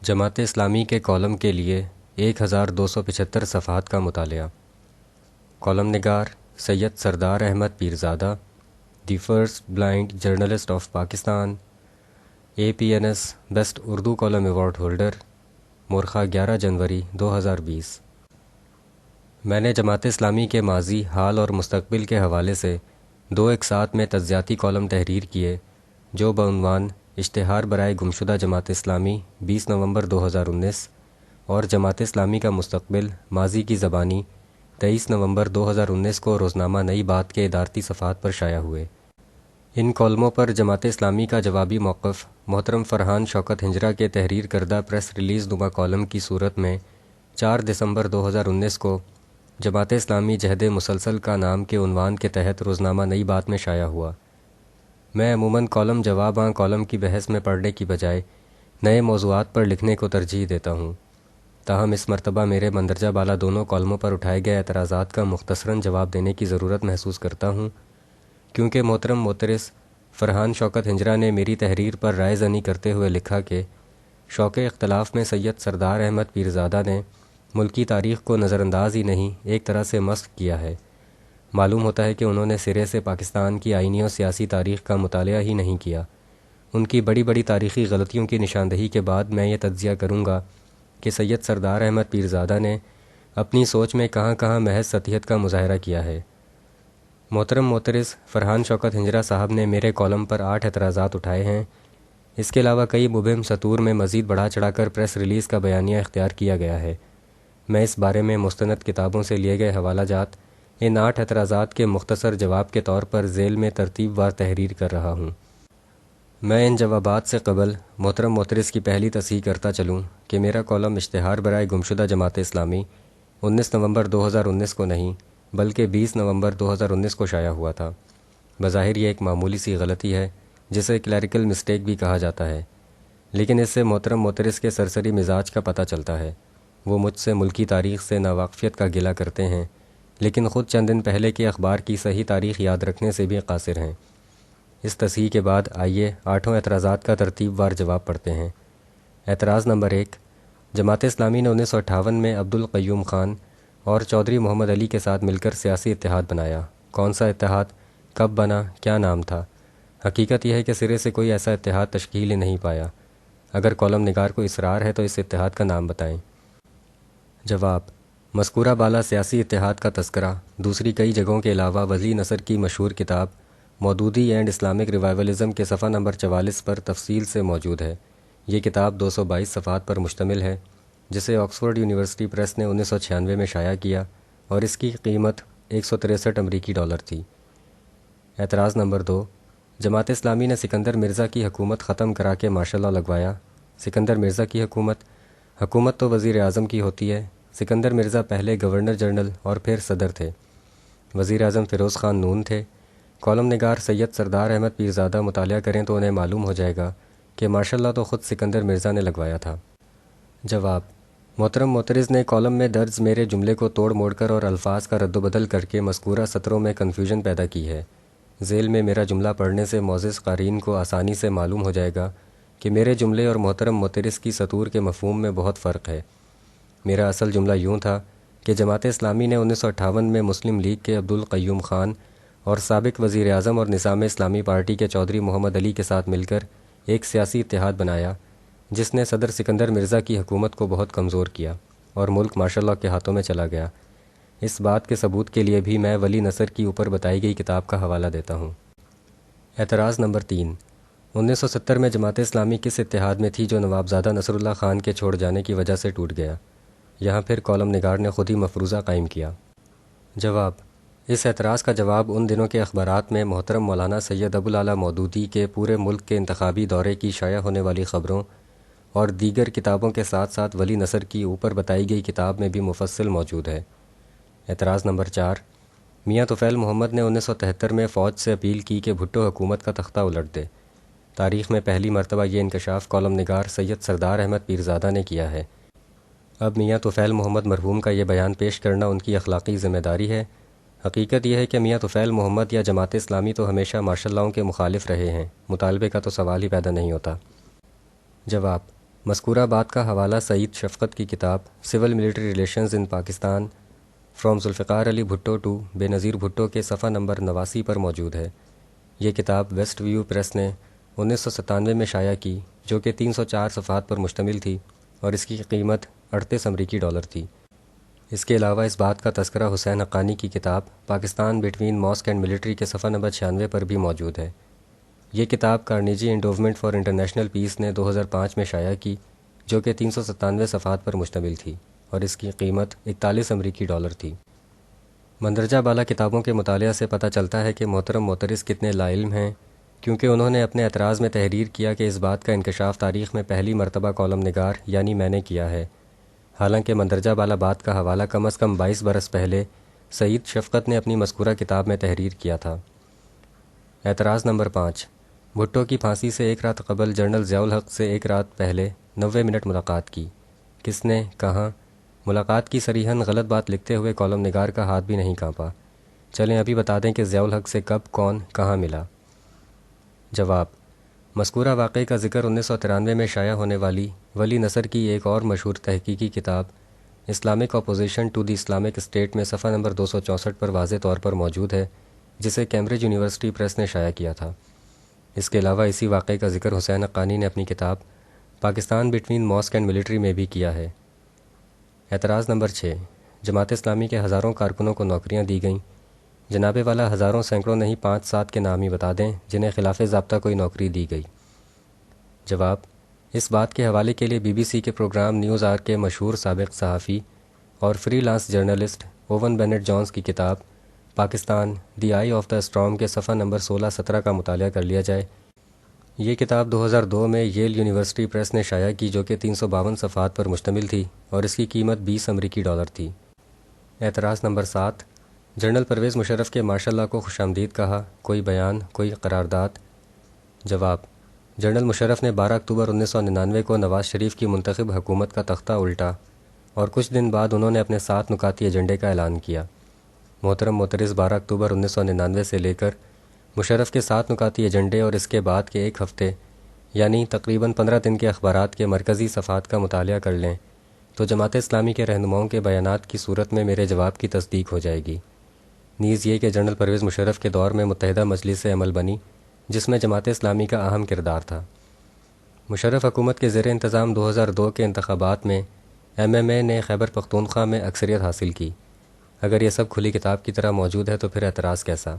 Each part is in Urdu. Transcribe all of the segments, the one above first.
جماعت اسلامی کے کالم کے لیے 1275 صفحات کا مطالعہ۔ کالم نگار Syed Sardar Ahmed Pirzada, the first blind journalist of Pakistan, APNS best Urdu column award holder, مورخہ 11 جنوری 2020۔ میں نے جماعت اسلامی کے ماضی، حال اور مستقبل کے حوالے سے 2 ایک ساتھ میں تجزیاتی کالم تحریر کیے جو بعنوان اشتہار برائے گمشدہ جماعت اسلامی 20 نومبر 2019 اور جماعت اسلامی کا مستقبل ماضی کی زبانی 23 نومبر 2019 کو روزنامہ نئی بات کے ادارتی صفحات پر شائع ہوئے۔ ان کالموں پر جماعت اسلامی کا جوابی موقف محترم فرحان شوکت ہنجرا کے تحریر کردہ پریس ریلیز نما کالم کی صورت میں 4 دسمبر 2019 کو جماعت اسلامی جہد مسلسل کا نام کے عنوان کے تحت روزنامہ نئی بات میں شائع ہوا۔ میں عموماً کالم جواباں کالم کی بحث میں پڑھنے کی بجائے نئے موضوعات پر لکھنے کو ترجیح دیتا ہوں، تاہم اس مرتبہ میرے مندرجہ بالا دونوں کالموں پر اٹھائے گئے اعتراضات کا مختصراً جواب دینے کی ضرورت محسوس کرتا ہوں، کیونکہ محترم مدرس فرحان شوکت ہنجرا نے میری تحریر پر رائے زنی کرتے ہوئے لکھا کہ شوق اختلاف میں سید سردار احمد پیرزادہ نے ملکی تاریخ کو نظر انداز ہی نہیں ایک طرح سے مسخ کیا ہے۔ معلوم ہوتا ہے کہ انہوں نے سرے سے پاکستان کی آئینی و سیاسی تاریخ کا مطالعہ ہی نہیں کیا۔ ان کی بڑی بڑی تاریخی غلطیوں کی نشاندہی کے بعد میں یہ تجزیہ کروں گا کہ سید سردار احمد پیرزادہ نے اپنی سوچ میں کہاں کہاں محض سطحیت کا مظاہرہ کیا ہے۔ محترم مدرس فرحان شوکت ہنجرا صاحب نے میرے کالم پر 8 اعتراضات اٹھائے ہیں۔ اس کے علاوہ کئی مبہم سطور میں مزید بڑھا چڑھا کر پریس ریلیز کا بیانیہ اختیار کیا گیا ہے۔ میں اس بارے میں مستند کتابوں سے لیے گئے حوالہ جات ان 8 اعتراضات کے مختصر جواب کے طور پر ذیل میں ترتیب وار تحریر کر رہا ہوں۔ میں ان جوابات سے قبل محترم مدرس کی پہلی تصحیح کرتا چلوں کہ میرا کالم اشتہار برائے گمشدہ جماعت اسلامی 19 نومبر 2019 کو نہیں بلکہ 20 نومبر 2019 کو شائع ہوا تھا۔ بظاہر یہ ایک معمولی سی غلطی ہے جسے کلیریکل مسٹیک بھی کہا جاتا ہے، لیکن اس سے محترم مدرس کے سرسری مزاج کا پتہ چلتا ہے۔ وہ مجھ سے ملکی تاریخ سے ناواقفیت کا گلہ کرتے ہیں، لیکن خود چند دن پہلے کے اخبار کی صحیح تاریخ یاد رکھنے سے بھی قاصر ہیں۔ اس تصحیح کے بعد آئیے 8 اعتراضات کا ترتیب وار جواب پڑھتے ہیں۔ اعتراض نمبر 1، جماعت اسلامی نے 1958 میں عبدالقیوم خان اور چودھری محمد علی کے ساتھ مل کر سیاسی اتحاد بنایا۔ کون سا اتحاد، کب بنا، کیا نام تھا؟ حقیقت یہ ہے کہ سرے سے کوئی ایسا اتحاد تشکیل ہی نہیں پایا۔ اگر کالم نگار کو اصرار ہے تو اس اتحاد کا نام بتائیں۔ جواب، مذکورہ بالا سیاسی اتحاد کا تذکرہ دوسری کئی جگہوں کے علاوہ ولی نصر کی مشہور کتاب مودودی اینڈ اسلامک ریوائولزم کے صفحہ نمبر 44 پر تفصیل سے موجود ہے۔ یہ کتاب 222 صفحات پر مشتمل ہے، جسے آکسفورڈ یونیورسٹی پریس نے 1996 میں شائع کیا اور اس کی قیمت $163 امریکی تھی۔ اعتراض نمبر 2، جماعت اسلامی نے سکندر مرزا کی حکومت ختم کرا کے مارشل لاء لگوایا۔ سکندر مرزا کی حکومت تو وزیر اعظم کی ہوتی ہے۔ سکندر مرزا پہلے گورنر جنرل اور پھر صدر تھے۔ وزیر اعظم فیروز خان نون تھے۔ کالم نگار سید سردار احمد پیرزادہ مطالعہ کریں تو انہیں معلوم ہو جائے گا کہ مارشل لاء تو خود سکندر مرزا نے لگوایا تھا۔ جواب، محترم معترض نے کالم میں درج میرے جملے کو توڑ موڑ کر اور الفاظ کا رد و بدل کر کے مذکورہ سطروں میں کنفیوژن پیدا کی ہے۔ ذیل میں میرا جملہ پڑھنے سے معزز قارئین کو آسانی سے معلوم ہو جائے گا کہ میرے جملے اور محترم معترض کی سطور کے مفہوم میں بہت فرق ہے۔ میرا اصل جملہ یوں تھا کہ جماعت اسلامی نے 1958 میں مسلم لیگ کے عبدالقیوم خان اور سابق وزیر اعظم اور نظام اسلامی پارٹی کے چودھری محمد علی کے ساتھ مل کر ایک سیاسی اتحاد بنایا جس نے صدر سکندر مرزا کی حکومت کو بہت کمزور کیا اور ملک مارشل لاء کے ہاتھوں میں چلا گیا۔ اس بات کے ثبوت کے لیے بھی میں ولی نصر کی اوپر بتائی گئی کتاب کا حوالہ دیتا ہوں۔ اعتراض نمبر 3، 1970 میں جماعت اسلامی کس اتحاد میں تھی جو نوابزادہ نصر اللہ خان کے چھوڑ جانے کی وجہ سے ٹوٹ گیا؟ یہاں پھر کالم نگار نے خود ہی مفروضہ قائم کیا۔ جواب، اس اعتراض کا جواب ان دنوں کے اخبارات میں محترم مولانا سید ابوالعلا مودودی کے پورے ملک کے انتخابی دورے کی شائع ہونے والی خبروں اور دیگر کتابوں کے ساتھ ساتھ ولی نصر کی اوپر بتائی گئی کتاب میں بھی مفصل موجود ہے۔ اعتراض نمبر 4، میاں طفیل محمد نے 1973 میں فوج سے اپیل کی کہ بھٹو حکومت کا تختہ الٹ دے۔ تاریخ میں پہلی مرتبہ یہ انکشاف کالم نگار سید سردار احمد پیرزادہ نے کیا ہے۔ اب میاں طفیل محمد مرحوم کا یہ بیان پیش کرنا ان کی اخلاقی ذمہ داری ہے۔ حقیقت یہ ہے کہ میاں طفیل محمد یا جماعت اسلامی تو ہمیشہ مارشل لاء کے مخالف رہے ہیں، مطالبے کا تو سوال ہی پیدا نہیں ہوتا۔ جواب، مذکورہ بات کا حوالہ سعید شفقت کی کتاب civil military relations in Pakistan from Zulfikar Ali Bhutto to Benazir Bhutto کے صفحہ نمبر 89 پر موجود ہے۔ یہ کتاب ویسٹ ویو پریس نے 1997 میں شائع کی، جو کہ 304 صفحات پر مشتمل تھی اور اس کی قیمت 38 امریکی ڈالر تھی۔ اس کے علاوہ اس بات کا تذکرہ حسین حقانی کی کتاب Pakistan between mosque and military کے صفحہ نمبر 96 پر بھی موجود ہے۔ یہ کتاب کارنیجی انڈوومنٹ فار انٹرنیشنل پیس نے 2005 میں شائع کی، جو کہ 397 صفحات پر مشتمل تھی اور اس کی قیمت 41 امریکی ڈالر تھی۔ مندرجہ بالا کتابوں کے مطالعہ سے پتہ چلتا ہے کہ محترم محترس کتنے لاعلم ہیں، کیونکہ انہوں نے اپنے اعتراض میں تحریر کیا کہ اس بات کا انکشاف تاریخ میں پہلی مرتبہ کالم نگار یعنی میں نے کیا ہے، حالانکہ مندرجہ بالا بات کا حوالہ کم از کم 22 برس پہلے سعید شفقت نے اپنی مذکورہ کتاب میں تحریر کیا تھا۔ اعتراض نمبر 5، بھٹو کی پھانسی سے ایک رات قبل جنرل ضیاء الحق سے ایک رات پہلے 90 منٹ ملاقات کی، کس نے، کہاں؟ ملاقات کی صریحاً غلط بات لکھتے ہوئے کالم نگار کا ہاتھ بھی نہیں کانپا۔ چلیں ابھی بتا دیں کہ ضیاء الحق سے کب، کون، کہاں ملا۔ جواب، مذکورہ واقعے کا ذکر 1993 میں شائع ہونے والی ولی نصر کی ایک اور مشہور تحقیقی کتاب Islamic opposition to the Islamic state میں صفحہ نمبر 264 پر واضح طور پر موجود ہے، جسے کیمبرج یونیورسٹی پریس نے شائع کیا تھا۔ اس کے علاوہ اسی واقعے کا ذکر حسین حقانی نے اپنی کتاب Pakistan between mosque and military میں بھی کیا ہے۔ اعتراض نمبر 6، جماعت اسلامی کے ہزاروں کارکنوں کو نوکریاں دی گئیں۔ جناب والا ہزاروں سینکڑوں نہیں 5-7 کے نام ہی بتا دیں جنہیں خلاف ضابطہ کوئی نوکری دی گئی۔ جواب، اس بات کے حوالے کے لیے BBC کے پروگرام نیوز آر کے مشہور سابق صحافی اور freelance journalist Owen Bennett Jones کی کتاب Pakistan the eye of the storm کے صفحہ نمبر 16-17 کا مطالعہ کر لیا جائے۔ یہ کتاب 2002 میں ییل یونیورسٹی پریس نے شائع کی، جو کہ 352 صفحات پر مشتمل تھی اور اس کی قیمت 20 امریکی ڈالر تھی۔ اعتراض نمبر 7، جنرل پرویز مشرف کے ماشاء اللہ کو خوش آمدید کہا، کوئی بیان، کوئی قرارداد؟ جواب، جنرل مشرف نے 12 اکتوبر 1999 کو نواز شریف کی منتخب حکومت کا تختہ الٹا اور کچھ دن بعد انہوں نے اپنے 7 نکاتی ایجنڈے کا اعلان کیا۔ محترم محترس 12 اکتوبر 1999 سے لے کر مشرف کے 7 نکاتی ایجنڈے اور اس کے بعد کے ایک ہفتے یعنی تقریباً 15 دن کے اخبارات کے مرکزی صفحات کا مطالعہ کر لیں تو جماعت اسلامی کے رہنماؤں کے بیانات کی صورت میں میرے جواب کی تصدیق ہو جائے گی۔ نیز یہ کہ جنرل پرویز مشرف کے دور میں متحدہ مجلس عمل بنی، جس میں جماعت اسلامی کا اہم کردار تھا۔ مشرف حکومت کے زیر انتظام 2002 کے انتخابات میں MMA نے خیبر پختونخوا میں اکثریت حاصل کی۔ اگر یہ سب کھلی کتاب کی طرح موجود ہے تو پھر اعتراض کیسا؟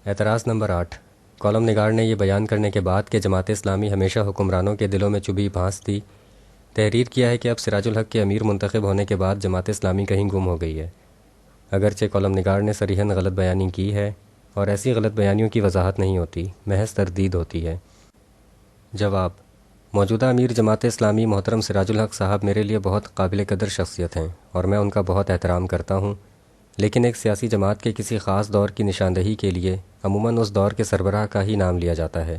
اعتراض نمبر 8، کالم نگار نے یہ بیان کرنے کے بعد کہ جماعت اسلامی ہمیشہ حکمرانوں کے دلوں میں چبھی بھانس تھی، تحریر کیا ہے کہ اب سراج الحق کے امیر منتخب ہونے کے بعد جماعت اسلامی کہیں گم ہو گئی ہے۔ اگرچہ کالم نگار نے صریحاً غلط بیانی کی ہے اور ایسی غلط بیانیوں کی وضاحت نہیں ہوتی، محض تردید ہوتی ہے۔ جواب، موجودہ امیر جماعت اسلامی محترم سراج الحق صاحب میرے لیے بہت قابل قدر شخصیت ہیں اور میں ان کا بہت احترام کرتا ہوں، لیکن ایک سیاسی جماعت کے کسی خاص دور کی نشاندہی کے لیے عموماً اس دور کے سربراہ کا ہی نام لیا جاتا ہے۔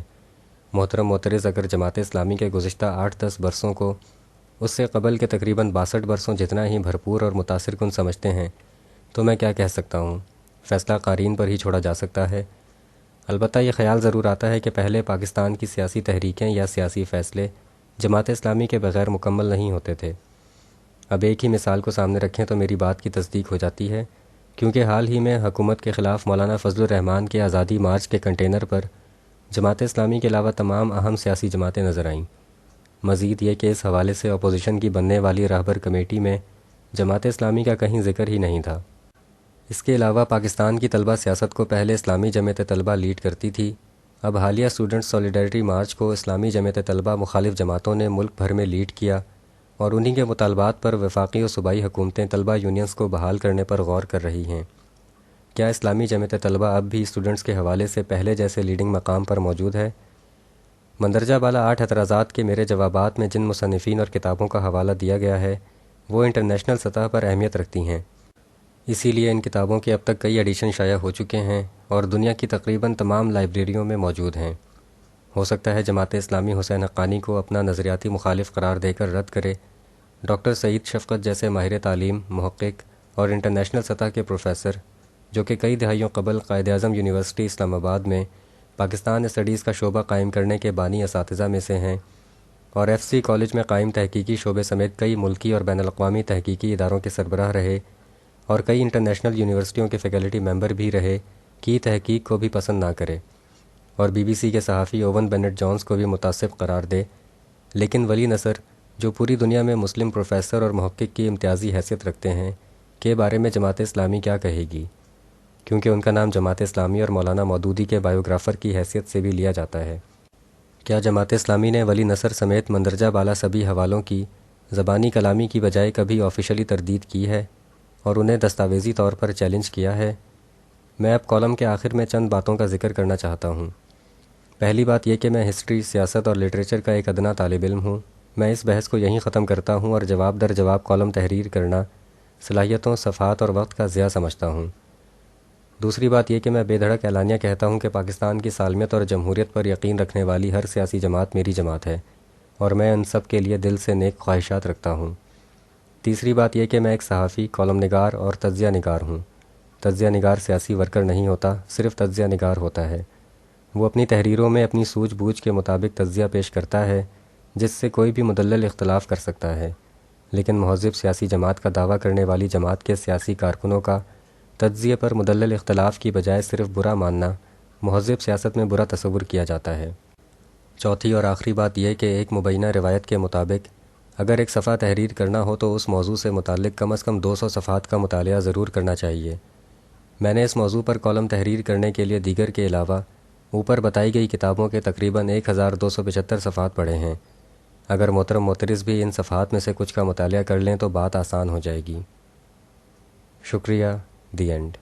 محترم معترض اگر جماعت اسلامی کے گزشتہ 8-10 برسوں کو اس سے قبل کے تقریباً 62 برسوں جتنا ہی بھرپور اور متاثر کن سمجھتے ہیں تو میں کیا کہہ سکتا ہوں، فیصلہ قارئین پر ہی چھوڑا جا سکتا ہے۔ البتہ یہ خیال ضرور آتا ہے کہ پہلے پاکستان کی سیاسی تحریکیں یا سیاسی فیصلے جماعت اسلامی کے بغیر مکمل نہیں ہوتے تھے۔ اب ایک ہی مثال کو سامنے رکھیں تو میری بات کی تصدیق ہو جاتی ہے، کیونکہ حال ہی میں حکومت کے خلاف مولانا فضل الرحمان کے آزادی مارچ کے کنٹینر پر جماعت اسلامی کے علاوہ تمام اہم سیاسی جماعتیں نظر آئیں۔ مزید یہ کہ اس حوالے سے اپوزیشن کی بننے والی راہبر کمیٹی میں جماعت اسلامی کا کہیں ذکر ہی نہیں تھا۔ اس کے علاوہ پاکستان کی طلبہ سیاست کو پہلے اسلامی جمعیت طلبہ لیڈ کرتی تھی، اب حالیہ اسٹوڈنٹ سولیڈیرٹی مارچ کو اسلامی جمعیت طلبہ مخالف جماعتوں نے ملک بھر میں لیڈ کیا اور انہی کے مطالبات پر وفاقی و صوبائی حکومتیں طلبہ یونینز کو بحال کرنے پر غور کر رہی ہیں۔ کیا اسلامی جمعیت طلبہ اب بھی اسٹوڈنٹس کے حوالے سے پہلے جیسے لیڈنگ مقام پر موجود ہے؟ مندرجہ بالا 8 اعتراضات کے میرے جوابات میں جن مصنفین اور کتابوں کا حوالہ دیا گیا ہے وہ انٹرنیشنل سطح پر اہمیت رکھتی ہیں، اسی لیے ان کتابوں کے اب تک کئی ایڈیشن شائع ہو چکے ہیں اور دنیا کی تقریباً تمام لائبریریوں میں موجود ہیں۔ ہو سکتا ہے جماعت اسلامی حسین حقانی کو اپنا نظریاتی مخالف قرار دے کر رد کرے۔ ڈاکٹر سعید شفقت جیسے ماہر تعلیم، محقق اور انٹرنیشنل سطح کے پروفیسر، جو کہ کئی دہائیوں قبل قائد اعظم یونیورسٹی اسلام آباد میں پاکستان اسٹڈیز کا شعبہ قائم کرنے کے بانی اساتذہ میں سے ہیں، اور ایف سی کالج میں قائم تحقیقی شعبے سمیت کئی ملکی اور بین الاقوامی تحقیقی اداروں کے سربراہ رہے اور کئی انٹرنیشنل یونیورسٹیوں کے فیکلٹی ممبر بھی رہے کی تحقیق کو بھی پسند نہ کرے اور بی بی سی کے صحافی اوون بینٹ جونز کو بھی متعصب قرار دے، لیکن ولی نصر جو پوری دنیا میں مسلم پروفیسر اور محقق کی امتیازی حیثیت رکھتے ہیں کے بارے میں جماعت اسلامی کیا کہے گی، کیونکہ ان کا نام جماعت اسلامی اور مولانا مودودی کے بایوگرافر کی حیثیت سے بھی لیا جاتا ہے۔ کیا جماعت اسلامی نے ولی نصر سمیت مندرجہ بالا سبھی حوالوں کی زبانی کلامی کی بجائے کبھی آفیشلی تردید کی ہے اور انہیں دستاویزی طور پر چیلنج کیا ہے؟ میں اب کالم کے آخر میں چند باتوں کا ذکر کرنا چاہتا ہوں۔ پہلی بات یہ کہ میں ہسٹری، سیاست اور لٹریچر کا ایک ادنا طالب علم ہوں۔ میں اس بحث کو یہیں ختم کرتا ہوں اور جواب در جواب کالم تحریر کرنا صلاحیتوں، صفحات اور وقت کا ضیاع سمجھتا ہوں۔ دوسری بات یہ کہ میں بے دھڑک اعلانیہ کہتا ہوں کہ پاکستان کی سالمیت اور جمہوریت پر یقین رکھنے والی ہر سیاسی جماعت میری جماعت ہے اور میں ان سب کے لیے دل سے نیک خواہشات رکھتا ہوں۔ تیسری بات یہ کہ میں ایک صحافی، کالم نگار اور تجزیہ نگار ہوں۔ تجزیہ نگار سیاسی ورکر نہیں ہوتا، صرف تجزیہ نگار ہوتا ہے۔ وہ اپنی تحریروں میں اپنی سوجھ بوجھ کے مطابق تجزیہ پیش کرتا ہے جس سے کوئی بھی مدلل اختلاف کر سکتا ہے، لیکن مہذب سیاسی جماعت کا دعویٰ کرنے والی جماعت کے سیاسی کارکنوں کا تجزیے پر مدلل اختلاف کی بجائے صرف برا ماننا مہذب سیاست میں برا تصور کیا جاتا ہے۔ چوتھی اور آخری بات یہ کہ ایک مبینہ روایت کے مطابق اگر ایک صفحہ تحریر کرنا ہو تو اس موضوع سے متعلق کم از کم 200 صفحات کا مطالعہ ضرور کرنا چاہیے۔ میں نے اس موضوع پر کالم تحریر کرنے کے لیے دیگر کے علاوہ اوپر بتائی گئی کتابوں کے تقریباً 1275 صفحات پڑھے ہیں۔ اگر محترم معترض بھی ان صفحات میں سے کچھ کا مطالعہ کر لیں تو بات آسان ہو جائے گی۔ شکریہ۔ The end.